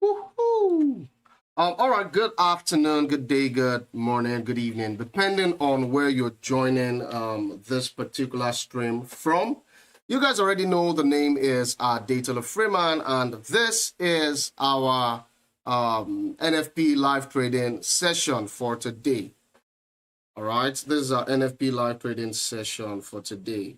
Woohoo! All right, good afternoon, good day, good morning, good evening, depending on where you're joining this particular stream from. You guys already know the name is Adetola Freeman, and this is our NFP live trading session for today. All right, this is our NFP live trading session for today.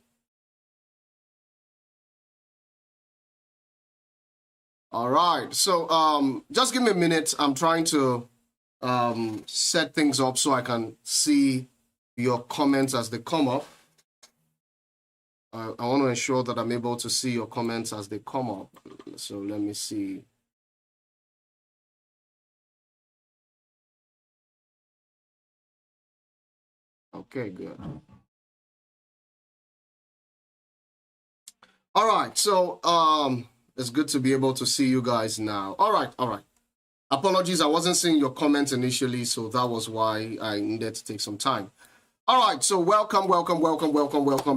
All right, so just give me a minute. I'm trying to set things up so I can see your comments as they come up. I want to ensure that I'm able to see your comments as they come up. So let me see. Okay, good. All right, so it's good to be able to see you guys now. All right. Apologies, I wasn't seeing your comments initially, so that was why I needed to take some time. All right, so welcome,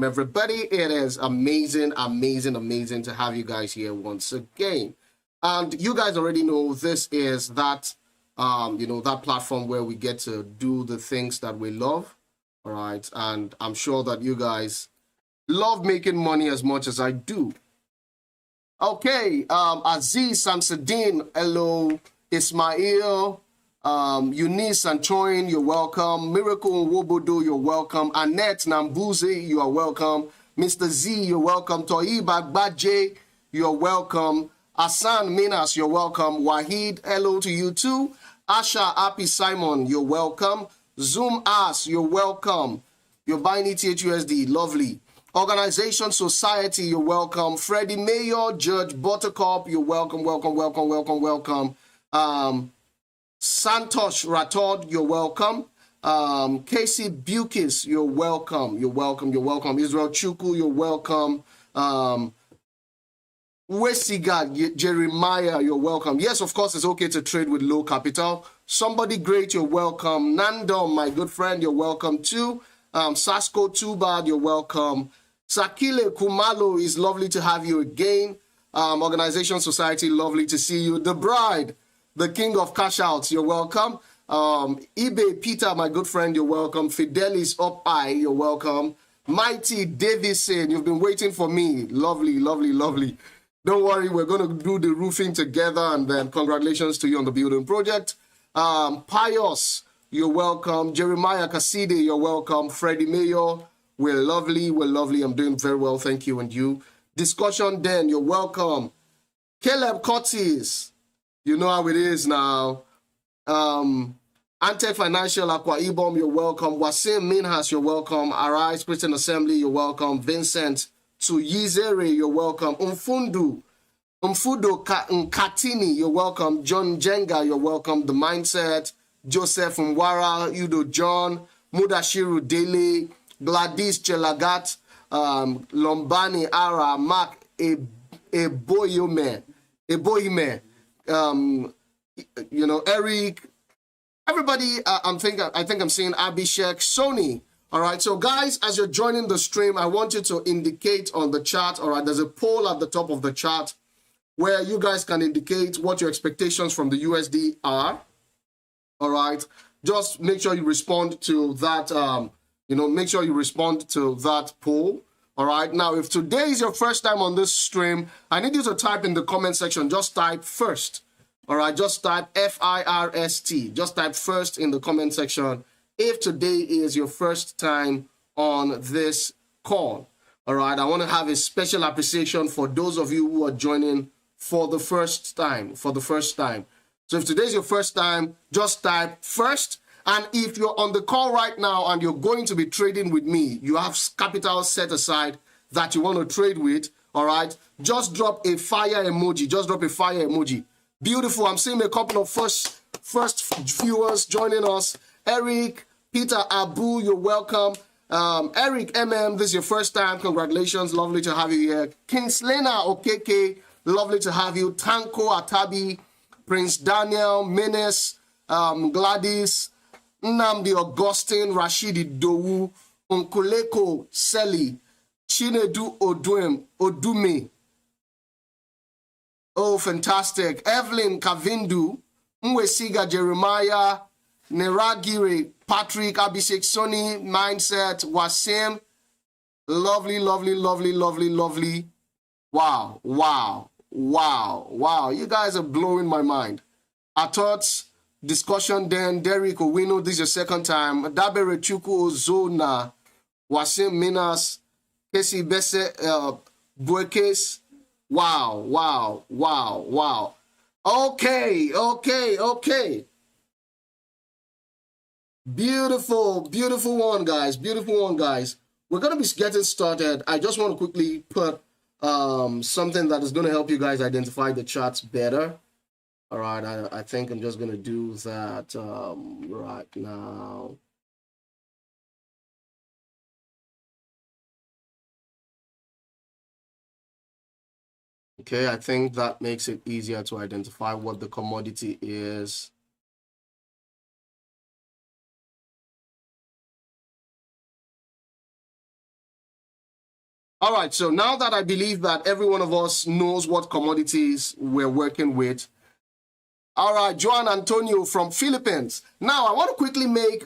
everybody. It is amazing to have you guys here once again. And you guys already know this is that, that platform where we get to do the things that we love. All right, and I'm sure that you guys love making money as much as I do. Okay, Aziz Samsudin, hello. Ismail, Eunice Antoine, you're welcome. Miracle Wobodo, you're welcome. Annette Nambuzi, you are welcome. Mr. Z, you're welcome. Toiba Badje, you're welcome. Hassan Minas, you're welcome. Wahid, hello to you too. Asha Api Simon, you're welcome. Zoom Ass, you're welcome. You're buying ETHUSD, lovely. Organization Society, you're welcome. Freddie Mayor, Judge Buttercup, you're welcome. Santosh Rathod, you're welcome. Casey Bukis, you're welcome. Israel Chuku, you're welcome. Wesigad Jeremiah, you're welcome. Yes, of course, it's okay to trade with low capital. Somebody great, you're welcome. Nandom, my good friend, you're welcome too. Sasko Too Bad, you're welcome. Sakile Kumalo, is lovely to have you again. Organization Society, lovely to see you. The Bride, the king of cash outs, you're welcome. eBay Peter, my good friend, you're welcome. Fidelis Up-Eye, you're welcome. Mighty Davison, you've been waiting for me. Lovely. Don't worry, we're going to do the roofing together, and then congratulations to you on the building project. Pius, you're welcome. Jeremiah Cassidy, you're welcome. Freddie Mayor, we're lovely. I'm doing very well, thank you, and you. Discussion Den, you're welcome. Caleb Curtis, you know how it is now. Ante Financial Aqua Ibom, you're welcome. Wasim Minhas, you're welcome. Arise Christian Assembly, you're welcome. Vincent Tuyizere, you're welcome. Umfudo Nkatini, you're welcome. John Jenga, you're welcome. The Mindset, Joseph Mwara, Udo John, Mudashiru Dele, Gladys Chelagat, Lombani Ara, Mark Eboyime, Eric, everybody. I think I'm seeing Abhishek, Sony. All right, so guys, as you're joining the stream, I want you to indicate on the chat. All right, there's a poll at the top of the chat where you guys can indicate what your expectations from the USD are. All right, just make sure you respond to that. Make sure you respond to that poll. All right, now if today is your first time on this stream, I need you to type in the comment section. Just type first. All right, just type FIRST. Just type first in the comment section if today is your first time on this call. All right, I want to have a special appreciation for those of you who are joining for the first time. So if today's your first time, just type first. And if you're on the call right now and you're going to be trading with me, you have capital set aside that you want to trade with, all right, just drop a fire emoji. Beautiful. I'm seeing a couple of first viewers joining us. Eric, Peter Abu, you're welcome. Eric MM, this is your first time. Congratulations. Lovely to have you here. Kingslena Okeke, lovely to have you. Tanko Atabi, Prince Daniel, Menes, Gladys, Nnamdi Augustine, Rashidi Dowu, Onkuleko Seli, Chinedu Odume, Oh, fantastic. Evelyn Kavindu, Mwesiga Jeremiah, Neragire, Patrick, Abhishek Soni, Mindset, Wasim. Lovely, lovely, lovely, lovely, lovely. Wow, wow, wow, wow. You guys are blowing my mind. Our thoughts, discussion then, Derek Owino, this is your second time. Dabere Chuku Zona, Wasim Minas, Kesi Bese, Buekes. Wow, wow, wow, wow. Okay, okay, okay. Beautiful, beautiful one, guys. Beautiful one, guys. We're going to be getting started. I just want to quickly put something that is going to help you guys identify the charts better. All right, I think I'm just going to do that right now. Okay, I think that makes it easier to identify what the commodity is. All right, so now that I believe that every one of us knows what commodities we're working with. All right, Joan Antonio from Philippines. Now, I want to quickly make,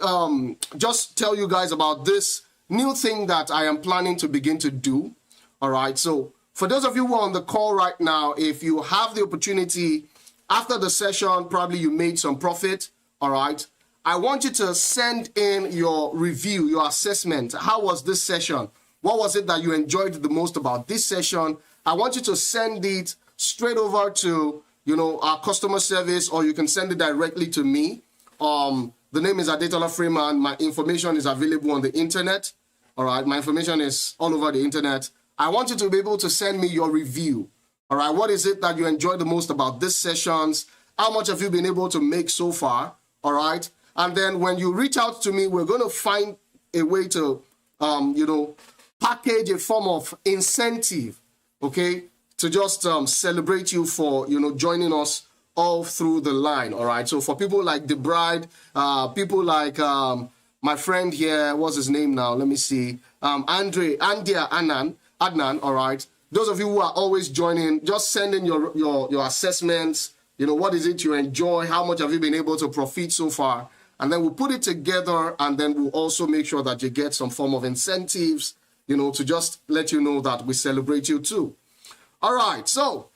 just tell you guys about this new thing that I am planning to begin to do. All right, so for those of you who are on the call right now, if you have the opportunity, after the session, probably you made some profit, all right? I want you to send in your review, your assessment. How was this session? What was it that you enjoyed the most about this session? I want you to send it straight over to, you know, our customer service, or you can send it directly to me. The name is Adetola Freeman. My information is available on the internet. All right, my information is all over the internet. I want you to be able to send me your review. All right, what is it that you enjoyed the most about these sessions? How much have you been able to make so far? All right, and then when you reach out to me, we're going to find a way to, you know, package a form of incentive, okay, to just celebrate you for, you know, joining us all through the line. All right, so for people like the bride, people like my friend here, what's his name now? Let me see, Adnan. All right, those of you who are always joining, just send in your assessments. You know, what is it you enjoy? How much have you been able to profit so far? And then we'll put it together, and then we'll also make sure that you get some form of incentives, you know, to just let you know that we celebrate you too. All right, so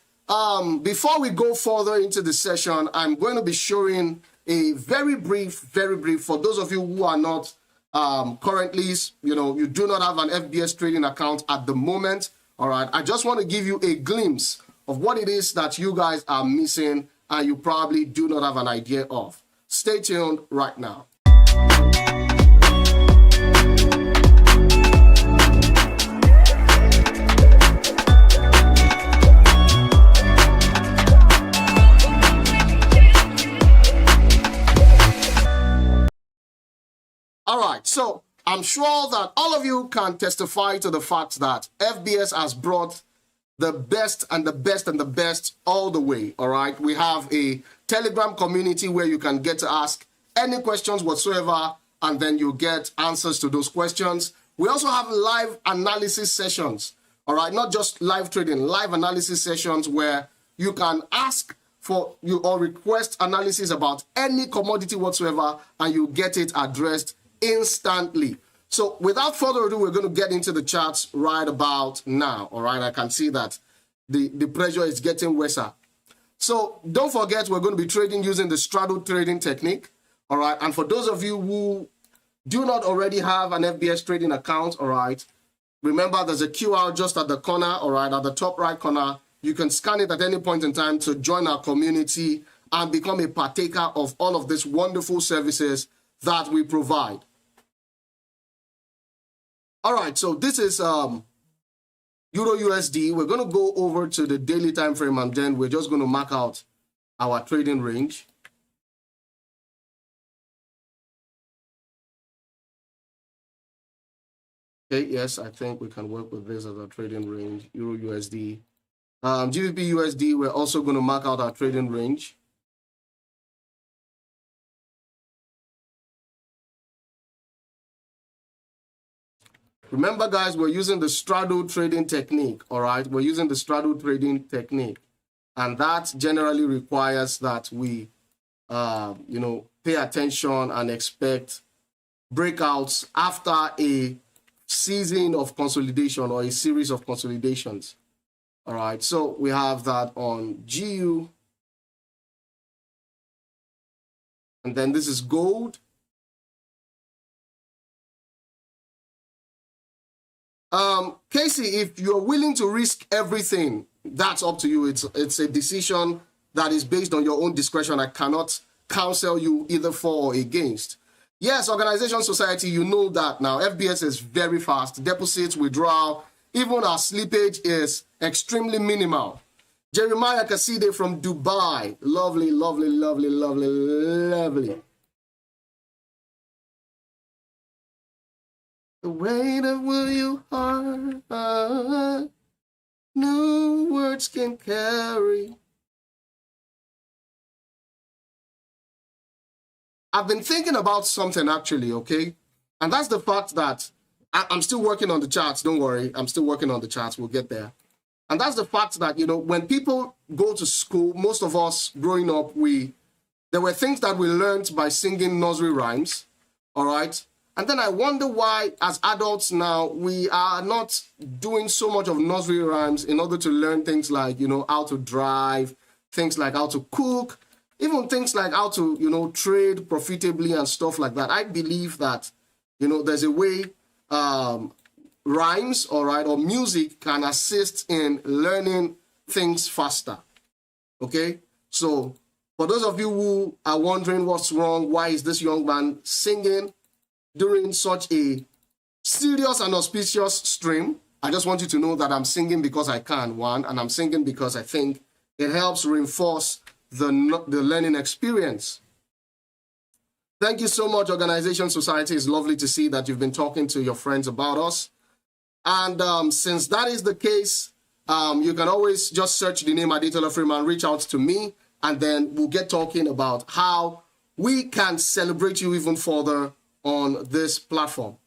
before we go further into the session, I'm going to be showing a very brief, for those of you who are not currently, you know, you do not have an FBS trading account at the moment. All right, I just want to give you a glimpse of what it is that you guys are missing and you probably do not have an idea of. Stay tuned right now. All right, so I'm sure that all of you can testify to the fact that FBS has brought the best and the best and the best all the way, all right? We have a Telegram community where you can get to ask any questions whatsoever, and then you get answers to those questions. We also have live analysis sessions, all right? Not just live trading, live analysis sessions where you can ask for you or request analysis about any commodity whatsoever, and you get it addressed instantly. So without further ado, we're going to get into the charts right about now. All right, I can see that the pressure is getting worse. So don't forget, we're going to be trading using the straddle trading technique. All right, and for those of you who do not already have an FBS trading account, all right, remember there's a QR just at the corner, all right, at the top right corner. You can scan it at any point in time to join our community and become a partaker of all of these wonderful services that we provide. All right, so this is Euro USD. We're going to go over to the daily time frame, and then we're just going to mark out our trading range. Okay, yes, I think we can work with this as our trading range. Euro USD. GBP USD, we're also going to mark out our trading range. Remember, guys, we're using the straddle trading technique, all right? We're using the straddle trading technique. And that generally requires that we, pay attention and expect breakouts after a season of consolidation or a series of consolidations. All right, so we have that on GU. And then this is gold. Casey, if you're willing to risk everything, that's up to you. It's a decision that is based on your own discretion. I cannot counsel you either for or against. Yes, organization society, you know that now. FBS is very fast. Deposits, withdrawal, even our slippage is extremely minimal. Jeremiah Kaside from Dubai. Lovely, lovely, lovely, lovely, lovely. The weight of will you heart, no words can carry. I've been thinking about something actually, okay? And that's the fact that I'm still working on the charts. Don't worry, I'm still working on the charts. We'll get there. And that's the fact that, when people go to school, most of us growing up, there were things that we learned by singing nursery rhymes, all right? And then I wonder why, as adults now, we are not doing so much of nursery rhymes in order to learn things like, how to drive, things like how to cook, even things like how to, trade profitably and stuff like that. I believe that, there's a way rhymes, all right, or music can assist in learning things faster, okay? So for those of you who are wondering what's wrong, why is this young man singing during such a serious and auspicious stream, I just want you to know that I'm singing because I can, one, and I'm singing because I think it helps reinforce the learning experience. Thank you so much, Organization Society. It's lovely to see that you've been talking to your friends about us. And since that is the case, you can always just search the name Adetola Freeman, reach out to me, and then we'll get talking about how we can celebrate you even further on this platform.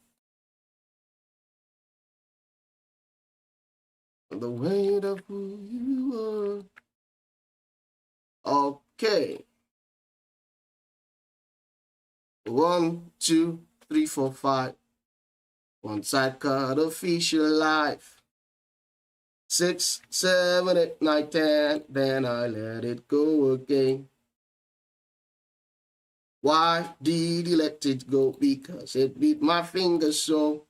The weight of who you are. Okay. 1, 2, 3, 4, 5. Once I cut a official life. 6, 7, 8, 9, 10. Then I let it go again. Why did you let it go? Because it beat my finger so.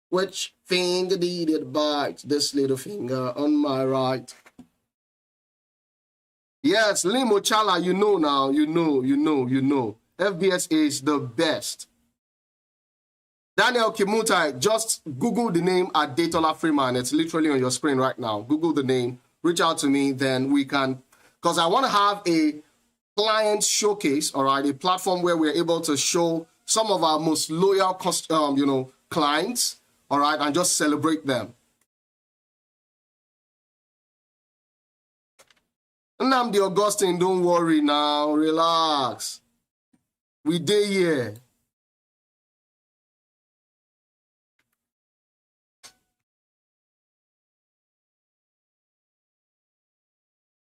Which finger did it bite? This little finger on my right. Yes, Limo Chala, you know now. You know. FBS is the best. Daniel Kimutai, just Google the name Adetola Freeman. It's literally on your screen right now. Google the name. Reach out to me. Then we can, because I want to have a client showcase, all right, a platform where we're able to show some of our most loyal, clients, all right, and just celebrate them. Nnamdi Augustine, don't worry now, relax. We day here.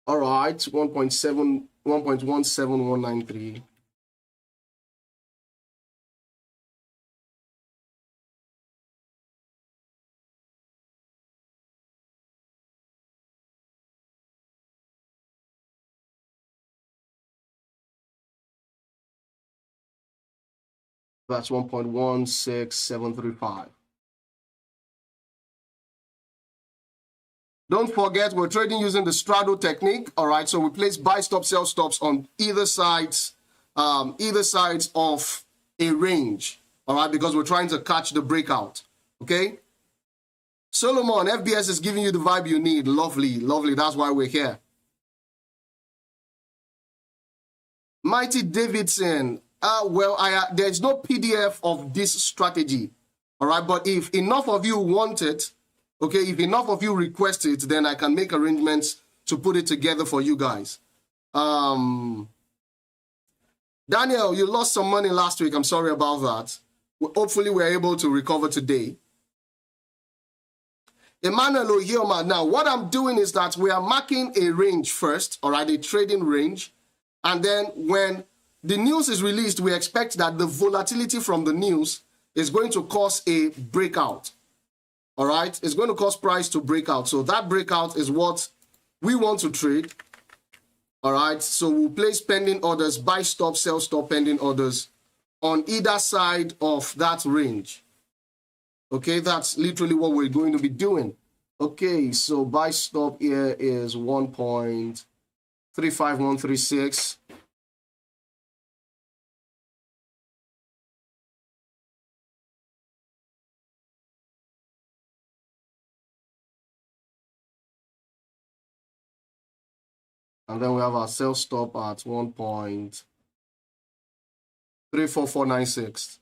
All right, 1.17193. That's 1.16735. Don't forget, we're trading using the straddle technique. All right, so we place buy stop, sell stops on either sides of a range. All right, because we're trying to catch the breakout. Okay. Solomon, FBS is giving you the vibe you need. Lovely, lovely. That's why we're here. Mighty Davidson. There's no PDF of this strategy. All right, but if enough of you want it, okay, if enough of you request it, then I can make arrangements to put it together for you guys. Daniel, you lost some money last week. I'm sorry about that. Hopefully we're able to recover today. Emmanuel Ohioma. Now, what I'm doing is that we are marking a range first, all right, a trading range. And then when the news is released, we expect that the volatility from the news is going to cause a breakout. All right, it's going to cause price to break out. So that breakout is what we want to trade. All right, so we'll place pending orders, buy stop, sell stop, pending orders on either side of that range. Okay, that's literally what we're going to be doing. Okay, so buy stop here is 1.35136. And then we have our sell stop at 1.34496.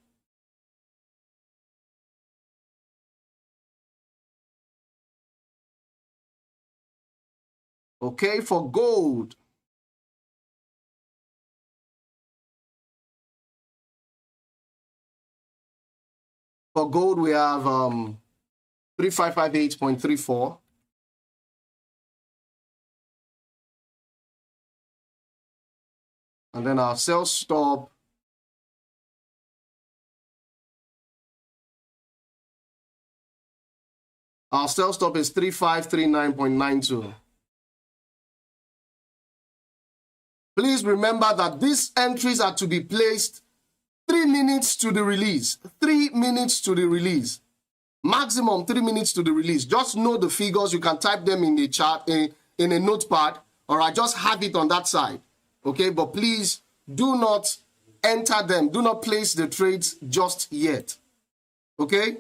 Okay, for gold. For gold, we have 3558.34. And then our sell stop is 3539.92. Please remember that these entries are to be placed 3 minutes to the release. 3 minutes to the release. Maximum 3 minutes to the release. Just know the figures. You can type them in the chart, in a notepad. All right, just have it on that side. Okay, but please do not enter them. Do not place the trades just yet. Okay?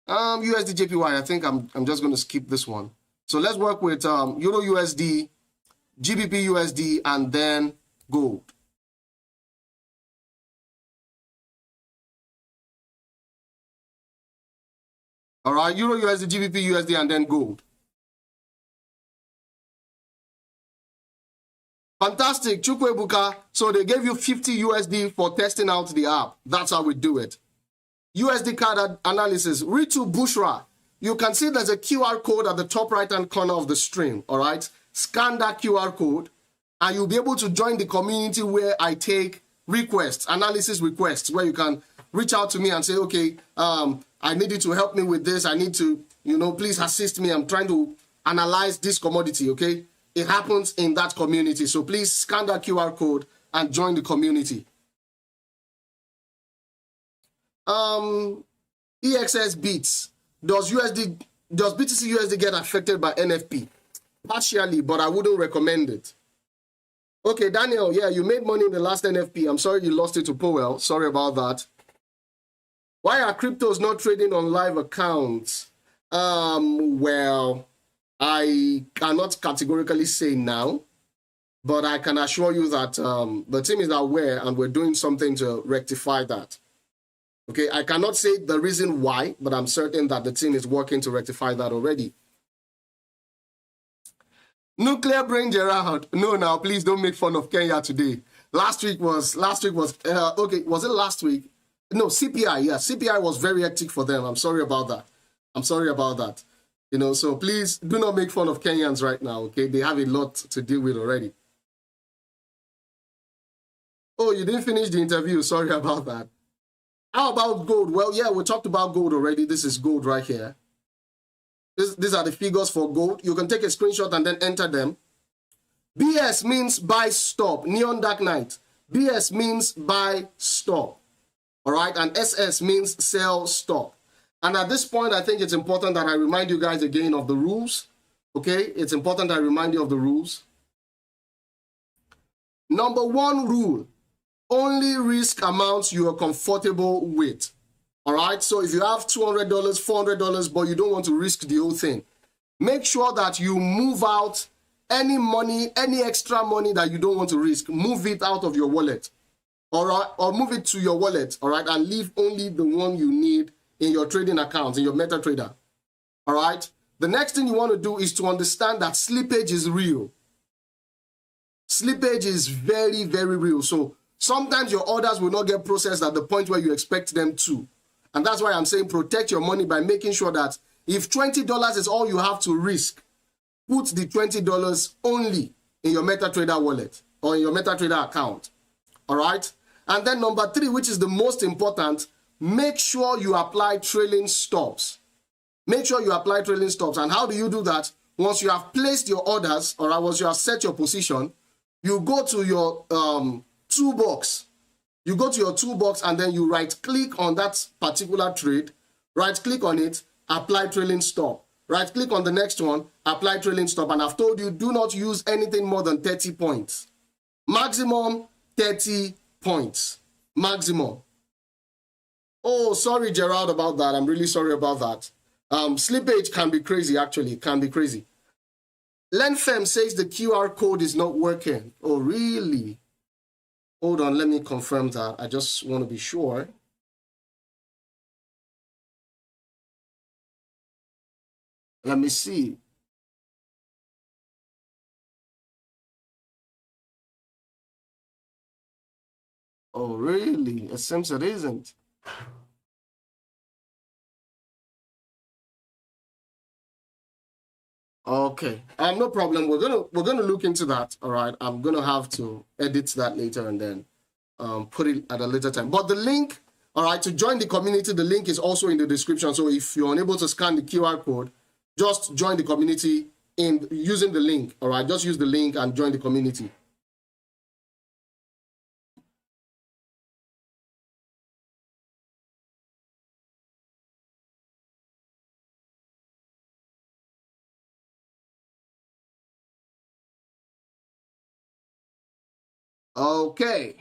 USD JPY, I think I'm just going to skip this one. So let's work with Euro USD, GBP USD, and then gold. All right, Euro USD, GBP USD, and then gold. Fantastic, Chukwebuka. So they gave you 50 USD for testing out the app. That's how we do it. USD card analysis. Ritu Bushra. You can see there's a QR code at the top right-hand corner of the stream. All right. Scan that QR code, and you'll be able to join the community where I take requests, analysis requests, where you can reach out to me and say, okay, I need you to help me with this. I need to, please assist me. I'm trying to analyze this commodity. Okay. It happens in that community. So please scan that QR code and join the community. EXS beats. Does BTC USD get affected by NFP? Partially, but I wouldn't recommend it. Okay, Daniel, yeah, you made money in the last NFP. I'm sorry you lost it to Powell. Sorry about that. Why are cryptos not trading on live accounts? Well, I cannot categorically say now, but I can assure you that the team is aware and we're doing something to rectify that. Okay, I cannot say the reason why, but I'm certain that the team is working to rectify that already. Nuclear brain Gerard. No, now please don't make fun of Kenya today. Last week was okay, was it last week? No, CPI, yeah, CPI was very hectic for them. I'm sorry about that. So please do not make fun of Kenyans right now, okay? They have a lot to deal with already. Oh, you didn't finish the interview. Sorry about that. How about gold? Well, yeah, we talked about gold already. This is gold right here. These are the figures for gold. You can take a screenshot and then enter them. BS means buy stop. Neon Dark Knight. BS means buy stop. All right, and SS means sell stop. And at this point, I think it's important that I remind you guys again of the rules. Okay, it's important I remind you of the rules. Number one rule, only risk amounts you are comfortable with. All right, so if you have $200, $400, but you don't want to risk the whole thing, make sure that you move out any money, any extra money that you don't want to risk. Move it out of your wallet, all right, or move it to your wallet, all right, and leave only the one you need in your trading account, in your MetaTrader. All right. The next thing you want to do is to understand that slippage is real. Slippage is very, very real. So sometimes your orders will not get processed at the point where you expect them to. And that's why I'm saying protect your money by making sure that If $20 is all you have to risk, put the $20 only in your MetaTrader wallet or in your MetaTrader account. All right. And then number 3, which is the most important, make sure you apply trailing stops. Make sure you apply trailing stops. And how do you do that? Once you have placed your orders, or once you have set your position, you go to your toolbox. You go to your toolbox and then you right click on that particular trade, right click on it, apply trailing stop. Right click on the next one, apply trailing stop. And I've told you, do not use anything more than 30 points. Maximum 30 points. Maximum. Oh, sorry, Gerald, about that. I'm really sorry about that. Slippage can be crazy, actually. It can be crazy. Lenfem says the QR code is not working. Oh, really? Hold on, let me confirm that. I just want to be sure. Let me see. Oh, really? It seems it isn't. Okay, no problem. We're gonna look into that. All right, I'm gonna have to edit that later and then put it at a later time. But the link, all right, to join the community, the link is also in the description. So if you're unable to scan the QR code, just join the community in using the link. All right, just use the link and join the community. Okay.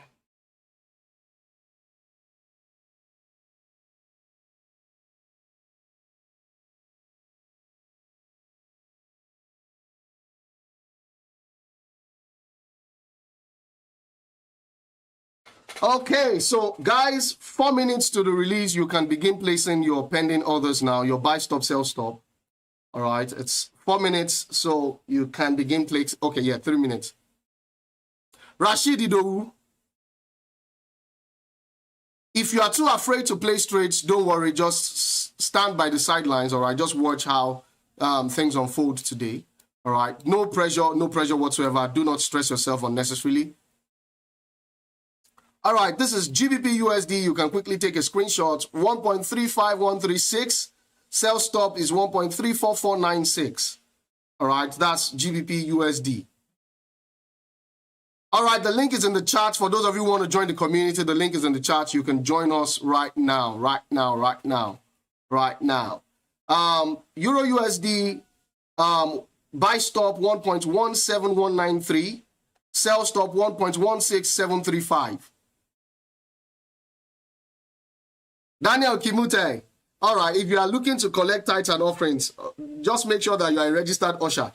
Okay, so guys, 4 minutes to the release. You can begin placing your pending orders now, your buy stop, sell stop. All right, it's 4 minutes, so you can begin placing. Okay, yeah, 3 minutes. Rashid Idowu, if you are too afraid to place trades, don't worry, just stand by the sidelines, all right? Just watch how things unfold today, all right? No pressure whatsoever. Do not stress yourself unnecessarily. All right, this is GBP USD. You can quickly take a screenshot. 1.35136. Sell stop is 1.34496. All right, that's GBP USD. All right, the link is in the chat. For those of you who want to join the community, the link is in the chat. You can join us right now. Euro USD, buy stop 1.17193. Sell stop 1.16735. Daniel Kimute. All right, if you are looking to collect tithes and offerings, just make sure that you are a registered usher.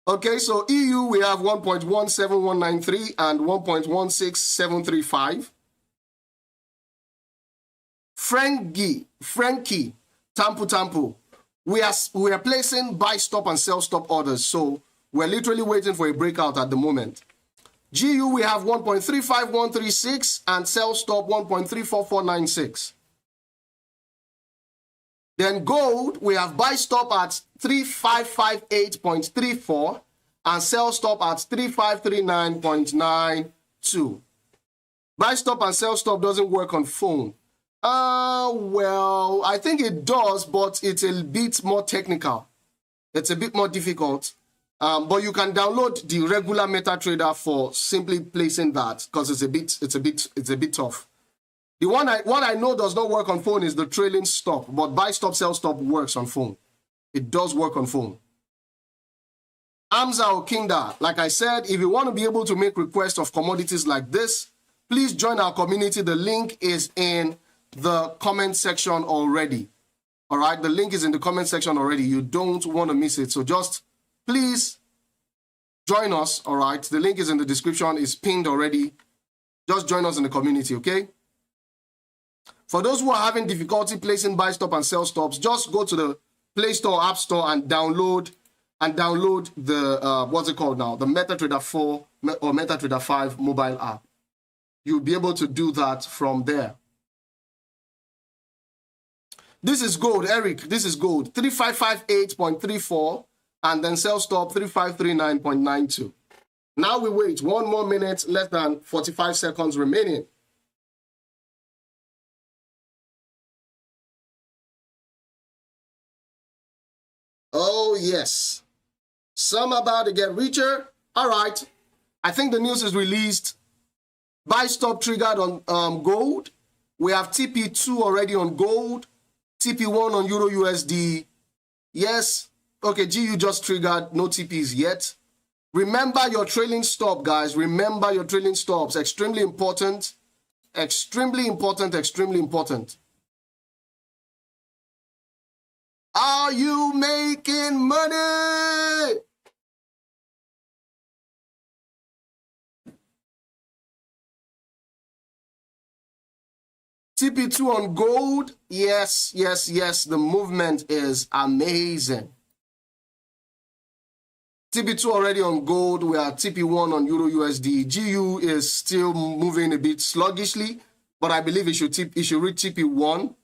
Okay, so EU, we have 1.17193 and 1.16735. Frankie, Tampu. We are placing buy stop and sell stop orders, so we're literally waiting for a breakout at the moment. GU, we have 1.35136 and sell stop 1.34496. Then gold, we have buy stop at 3558.34 and sell stop at 3539.92. Buy stop and sell stop doesn't work on phone. Well, I think it does, but it's a bit more technical. It's a bit more difficult. But you can download the regular MetaTrader for simply placing that, because it's a bit tough. The one I know does not work on phone is the trailing stop, but buy stop, sell stop works on phone. It does work on phone. Amza Okinda, like I said, if you want to be able to make requests of commodities like this, please join our community. The link is in the comment section already. All right, the link is in the comment section already. You don't want to miss it. So just please join us, all right? The link is in the description, it's pinned already. Just join us in the community, okay? For those who are having difficulty placing buy stop and sell stops, just go to the Play Store, App Store, and download the, what's it called now? The MetaTrader 4 or MetaTrader 5 mobile app. you'll be able to do that from there. This is gold, Eric. This is gold. 3558.34 and then sell stop 3539.92. Now we wait 1 more minute, less than 45 seconds remaining. Oh, yes. Some about to get richer. All right. I think the news is released. Buy stop triggered on gold. We have TP2 already on gold. TP1 on Euro USD. Yes. Okay, GU just triggered. No TPs yet. Remember your trailing stop, guys. Remember your trailing stops. Extremely important. Extremely important. Extremely important. Are you making money? TP2 on gold. Yes, yes, yes. The movement is amazing. TP2 already on gold. We are TP1 on Euro USD. GU is still moving a bit sluggishly, but I believe it should reach TP1.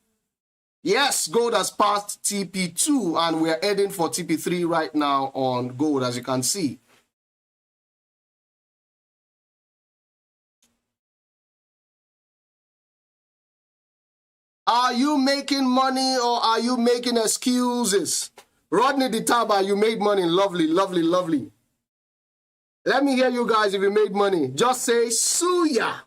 Yes, gold has passed TP2 and we are heading for TP3 right now on gold, as you can see. Are you making money or are you making excuses? Rodney Ditaba, you made money. Lovely, lovely, lovely. Let me hear you guys if you made money. Just say Suya.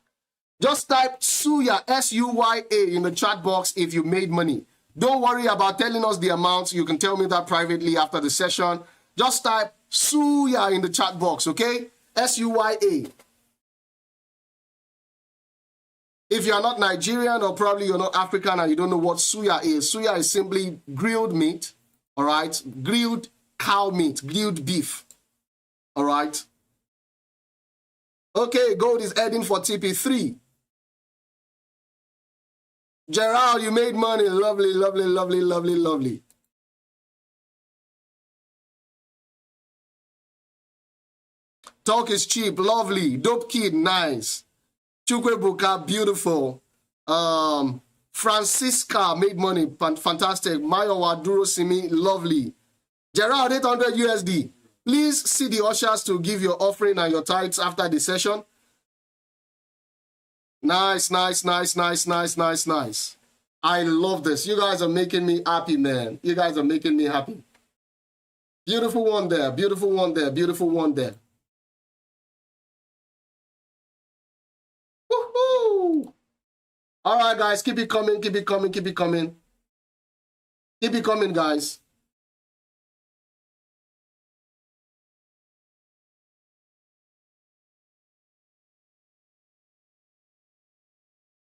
Just type Suya, S-U-Y-A, in the chat box if you made money. Don't worry about telling us the amounts. You can tell me that privately after the session. Just type Suya in the chat box, okay? S-U-Y-A. If you're not Nigerian or probably you're not African and you don't know what Suya is simply grilled meat, all right? Grilled cow meat, grilled beef, all right? Okay, gold is heading for TP3. Gerald, you made money. Lovely, lovely, lovely, lovely, lovely. Talk is cheap. Lovely. Dope kid. Nice. Chukwebuka, beautiful. Francisca made money. Fantastic. Mayo Waduro Simi, lovely. Gerald, 800 USD. Please see the ushers to give your offering and your tithes after the session. Nice, nice, nice, nice, nice, nice, nice. I love this. You guys are making me happy, man. You guys are making me happy. Beautiful one there. Beautiful one there. Beautiful one there. Woohoo! All right, guys. Keep it coming. Keep it coming. Keep it coming. Keep it coming, guys.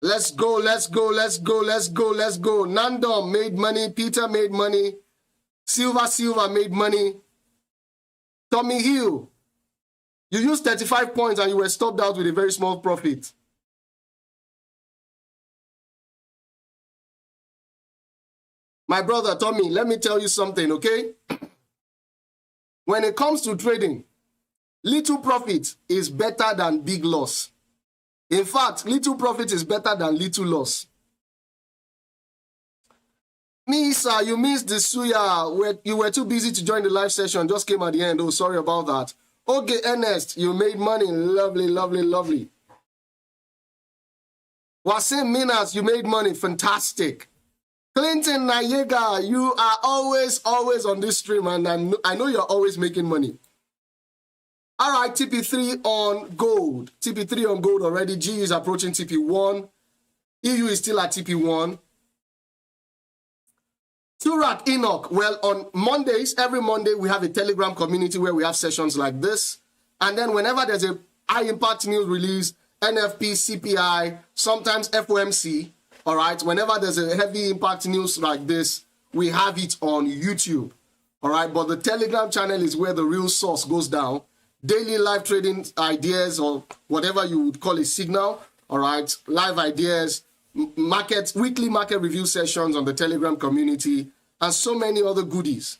Let's go, let's go, let's go, let's go, let's go. Nandom made money. Peter made money. Silva made money. Tommy Hill, you used 35 points and you were stopped out with a very small profit. My brother, Tommy, let me tell you something, okay? When it comes to trading, little profit is better than big loss. In fact, little profit is better than little loss. Misa, you missed the Suya. You were too busy to join the live session. Just came at the end. Oh, sorry about that. Okay, Ernest, you made money. Lovely, lovely, lovely. Wasim Minas, you made money. Fantastic. Clinton Nayega, you are always on this stream, and I know you're always making money. All right, TP3 on gold. TP3 on gold already. G is approaching TP1. EU is still at TP1. Turak Enoch. Well, on Mondays, every Monday, we have a Telegram community where we have sessions like this. And then whenever there's a high-impact news release, NFP, CPI, sometimes FOMC, all right, whenever there's a heavy impact news like this, we have it on YouTube, all right? But the Telegram channel is where the real source goes down. Daily live trading ideas or whatever you would call a signal, all right? Live ideas, weekly market review sessions on the Telegram community, and so many other goodies.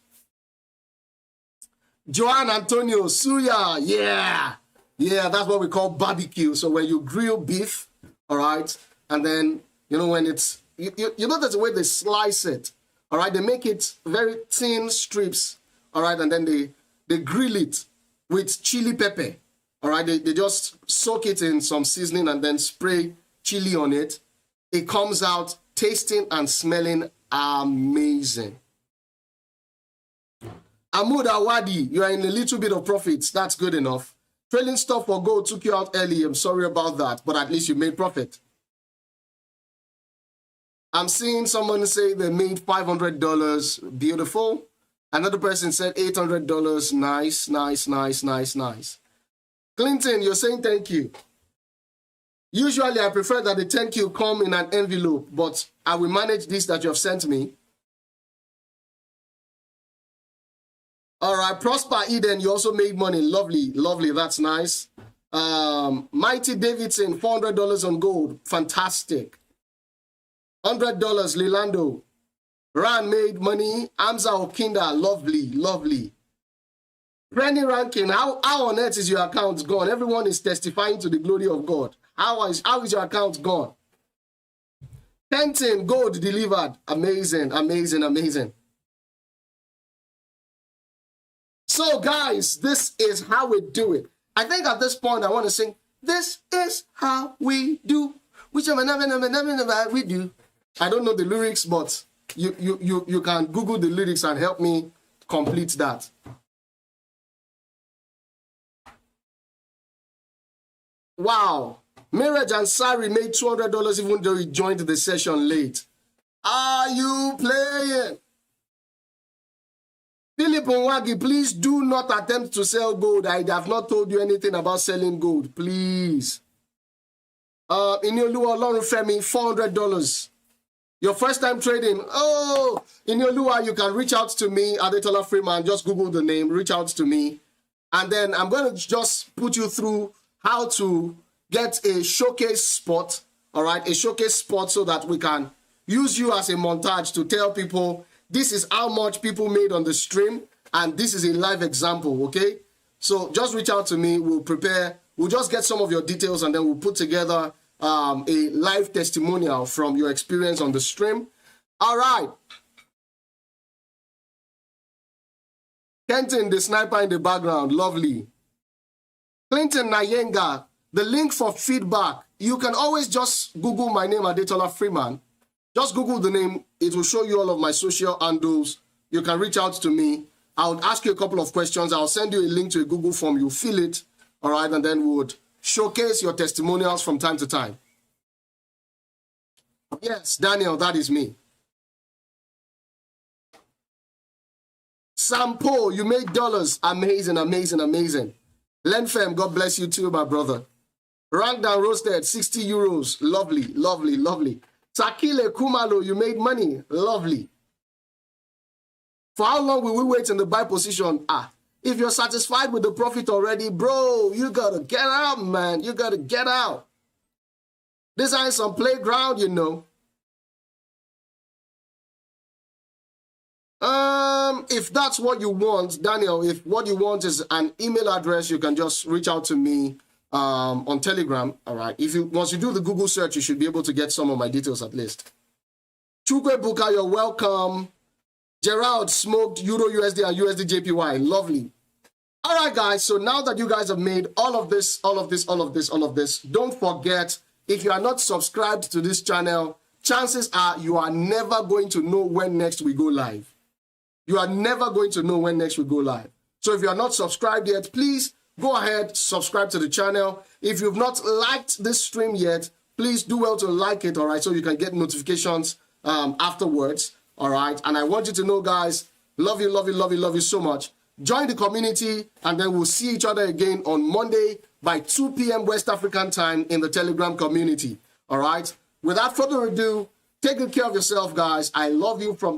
Joan Antonio, Suya, yeah. Yeah, that's what we call barbecue. So when you grill beef, all right? And then, you know, when it's, you know, there's a way they slice it, all right? They make it very thin strips, all right? And then they grill it with chili pepper, all right? They just soak it in some seasoning and then spray chili on it. It comes out tasting and smelling amazing. Ahmud Awadi, you are in a little bit of profits. That's good enough. Trailing stop for gold took you out early. I'm sorry about that, but at least you made profit. I'm seeing someone say they made $500. Beautiful. Another person said $800. Nice, nice, nice, nice, nice. Clinton, you're saying thank you. Usually, I prefer that the thank you come in an envelope, but I will manage this that you have sent me. All right, Prosper Eden, you also made money. Lovely, lovely, that's nice. Mighty Davidson, $400 on gold. Fantastic. $100, Lilando. Ran made money. Amza Okinda, lovely, lovely. Penny Ranking, how on earth is your account gone? Everyone is testifying to the glory of God. How is your account gone? Penton, gold delivered. Amazing, amazing, amazing. So guys, this is how we do it. I think at this point I want to sing, this is how we do. We do. I don't know the lyrics, but you can Google the lyrics and help me complete that. Wow. Miraj Ansari made $200 even though he joined the session late. Are you playing? Philip Onwagi, please do not attempt to sell gold. I have not told you anything about selling gold. Please. Inioluwa Olorunfemi, $400. Your first time trading. Oh, Inioluwa, you can reach out to me, Adetola Freeman. Just Google the name, reach out to me. And then I'm going to just put you through how to get a showcase spot, all right? A showcase spot so that we can use you as a montage to tell people this is how much people made on the stream, and this is a live example, okay? So just reach out to me. We'll prepare. We'll just get some of your details, and then we'll put together a live testimonial from your experience on the stream. All right. Kenton, the sniper in the background. Lovely. Clinton Nayenga, the link for feedback. You can always just Google my name, Adetola Freeman. Just Google the name. It will show you all of my social handles. You can reach out to me. I'll ask you a couple of questions. I'll send you a link to a Google form. You fill it, all right? And then we would showcase your testimonials from time to time. Yes, Daniel, that is me. Sampo, you made dollars. Amazing, amazing, amazing. Lenfem, God bless you too, my brother. Ranked and roasted, 60 euros. Lovely, lovely, lovely. Sakile Kumalo, you made money. Lovely. For how long will we wait in the buy position? If you're satisfied with the profit already, bro, you gotta get out, man. You gotta get out. This ain't some playground, you know. If that's what you want, Daniel, if what you want is an email address, you can just reach out to me on Telegram. All right. Once you do the Google search, you should be able to get some of my details at least. Chukwe Buka, you're welcome. Gerald smoked Euro USD and USD JPY. Lovely. All right, guys. So now that you guys have made all of this, don't forget, if you are not subscribed to this channel, chances are you are never going to know when next we go live. You are never going to know when next we go live. So if you are not subscribed yet, please go ahead, subscribe to the channel. If you've not liked this stream yet, please do well to like it, all right, so you can get notifications afterwards, all right? And I want you to know, guys, love you, love you, love you, love you so much. Join the community, and then we'll see each other again on Monday by 2 p.m. West African time in the Telegram community, all right? Without further ado, take good care of yourself, guys. I love you from the